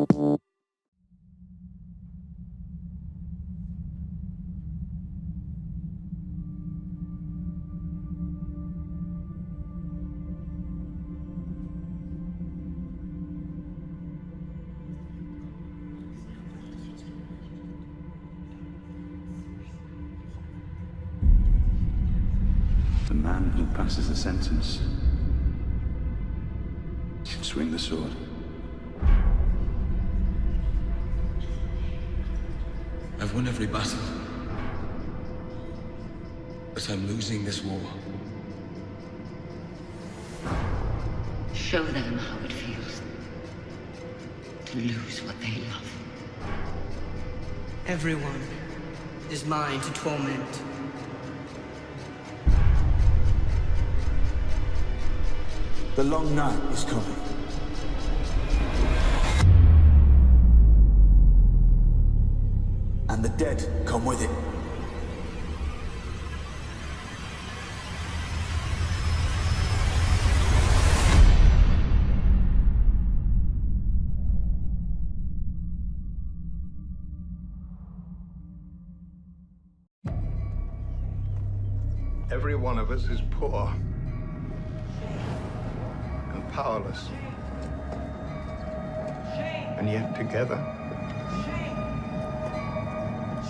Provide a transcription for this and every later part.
The man who passes the sentence should swing the sword. I've won every battle, but I'm losing this war. Show them how it feels to lose what they love. Everyone is mine to torment. The long night is coming. And the dead come with it. Every one of us is poor and powerless. And yet together,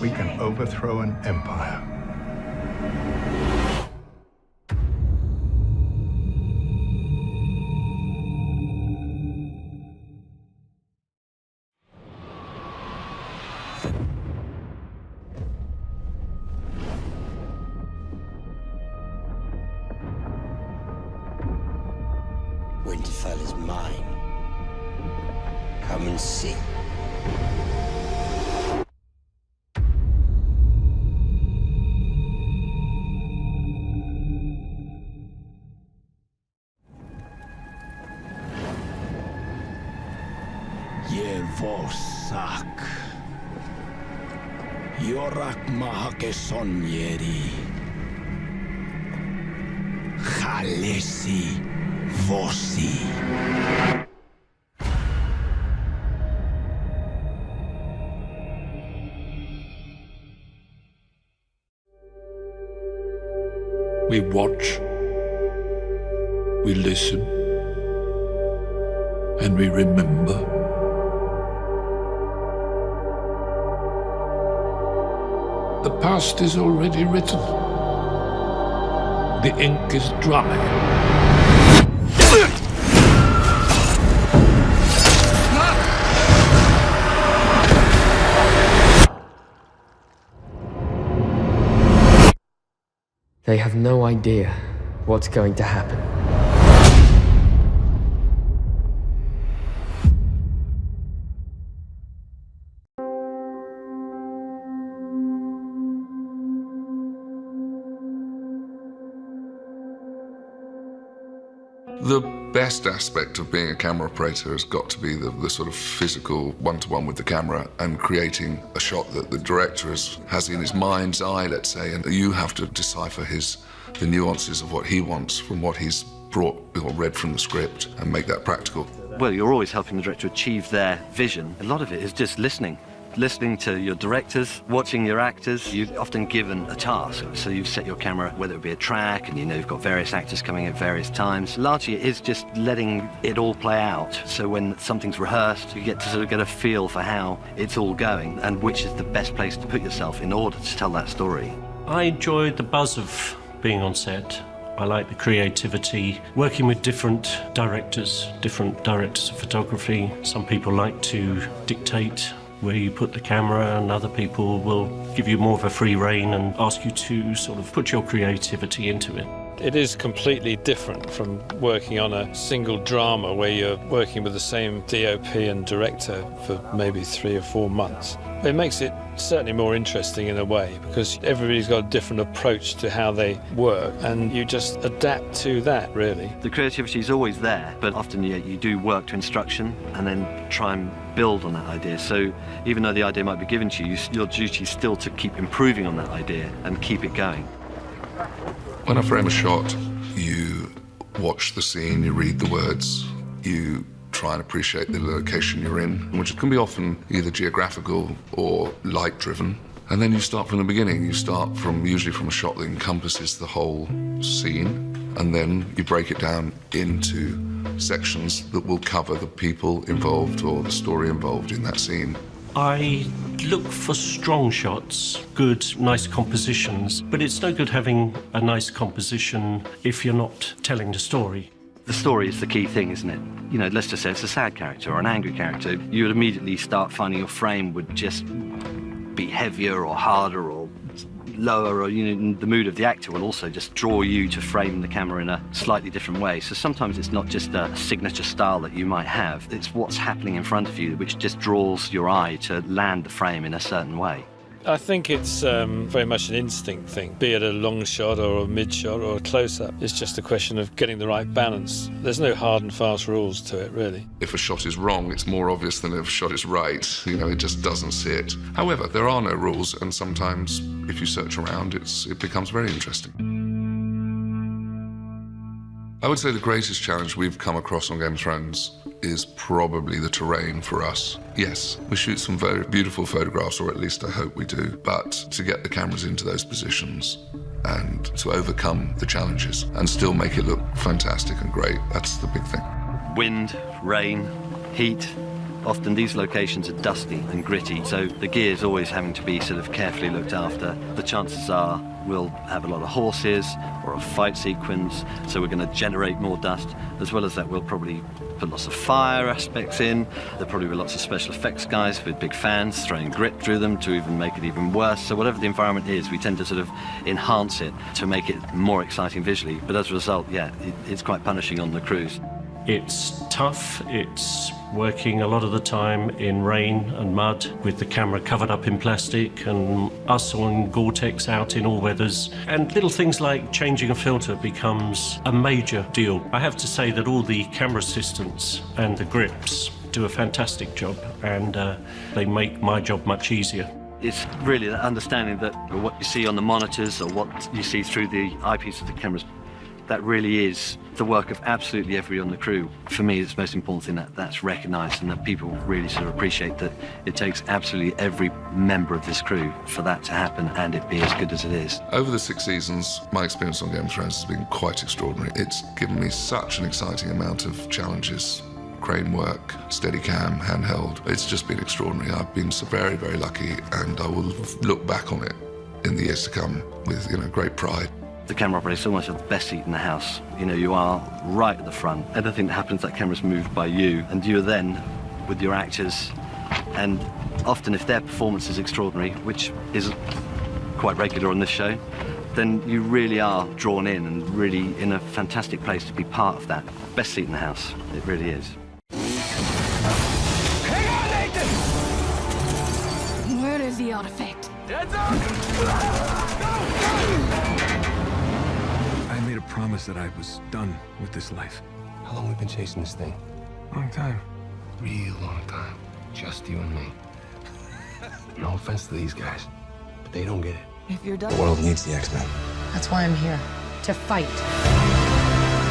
we can overthrow an empire. Winterfell is mine. Come and see. Yevosak. Yorak mahake sonyeri. Khalesi vosi. We watch, we listen, and we remember. The past is already written. The ink is dry. They have no idea what's going to happen. The best aspect of being a camera operator has got to be the sort of physical one-to-one with the camera and creating a shot that the director has in his mind's eye, let's say, and you have to decipher the nuances of what he wants from what he's brought or read from the script and make that practical. Well, you're always helping the director achieve their vision. A lot of it is just listening to your directors, watching your actors. You're often given a task, so you've set your camera, whether it be a track, and you know you've got various actors coming at various times. Largely it is just letting it all play out, so when something's rehearsed, you get to sort of get a feel for how it's all going and which is the best place to put yourself in order to tell that story. I enjoyed the buzz of being on set. I like the creativity, working with different directors of photography. Some people like to dictate where you put the camera, and other people will give you more of a free rein and ask you to sort of put your creativity into it. It is completely different from working on a single drama where you're working with the same DOP and director for maybe 3 or 4 months. It makes it certainly more interesting in a way because everybody's got a different approach to how they work and you just adapt to that, really. The creativity is always there, but often you do work to instruction and then try and build on that idea. So even though the idea might be given to you, your duty is still to keep improving on that idea and keep it going. When I frame a shot, you watch the scene, you read the words, you try and appreciate the location you're in, which can be often either geographical or light-driven. And then you start from the beginning. You start usually from a shot that encompasses the whole scene, and then you break it down into sections that will cover the people involved or the story involved in that scene. I look for strong shots, good, nice compositions, but it's no good having a nice composition if you're not telling the story. The story is the key thing, isn't it? You know, let's just say it's a sad character or an angry character. You would immediately start finding your frame would just be heavier or harder or lower, or the mood of the actor will also just draw you to frame the camera in a slightly different way. So sometimes it's not just a signature style that you might have, it's what's happening in front of you which just draws your eye to land the frame in a certain way. I think it's very much an instinct thing, be it a long shot or a mid shot or a close-up. It's just a question of getting the right balance. There's no hard and fast rules to it, really. If a shot is wrong, it's more obvious than if a shot is right. It just doesn't sit. However, there are no rules, and sometimes if you search around, it becomes very interesting. I would say the greatest challenge we've come across on Game of Thrones is probably the terrain for us. Yes, we shoot some very beautiful photographs, or at least I hope we do, but to get the cameras into those positions and to overcome the challenges and still make it look fantastic and great, that's the big thing. Wind, rain, heat. Often these locations are dusty and gritty, so the gear's always having to be sort of carefully looked after. The chances are we'll have a lot of horses or a fight sequence, so we're going to generate more dust. As well as that, we'll probably put lots of fire aspects in. There'll probably be lots of special effects guys with big fans throwing grit through them to even make it even worse. So whatever the environment is, we tend to sort of enhance it to make it more exciting visually. But as a result, yeah, it's quite punishing on the crews. It's tough. It's working a lot of the time in rain and mud with the camera covered up in plastic, and us on Gore-Tex out in all weathers. And little things like changing a filter becomes a major deal. I have to say that all the camera assistants and the grips do a fantastic job, and they make my job much easier. It's really that understanding that what you see on the monitors or what you see through the eyepiece of the cameras, that really is the work of absolutely everyone on the crew. For me, it's the most important thing that that's recognised and that people really sort of appreciate that it takes absolutely every member of this crew for that to happen and it be as good as it is. Over the 6 seasons, my experience on Game of Thrones has been quite extraordinary. It's given me such an exciting amount of challenges. Crane work, Steadicam, handheld. It's just been extraordinary. I've been so very, very lucky, and I will look back on it in the years to come with, great pride. The camera operator is almost the best seat in the house. You are right at the front. Anything that happens, that camera's moved by you, and you're then with your actors. And often, if their performance is extraordinary, which is quite regular on this show, then you really are drawn in and really in a fantastic place to be part of that. Best seat in the house, it really is. Hang on, Nathan! Where is the artifact? Heads up! I made a promise that I was done with this life. How long have we been chasing this thing? Long time. Real long time. Just you and me. No offense to these guys, but they don't get it. If you're done... The world needs the X-Men. That's why I'm here. To fight.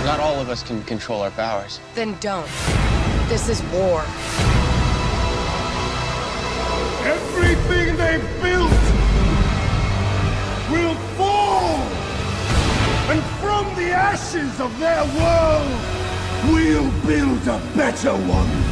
Not all of us can control our powers. Then don't. This is war. Everything they built will fall! And from the ashes of their world, we'll build a better one.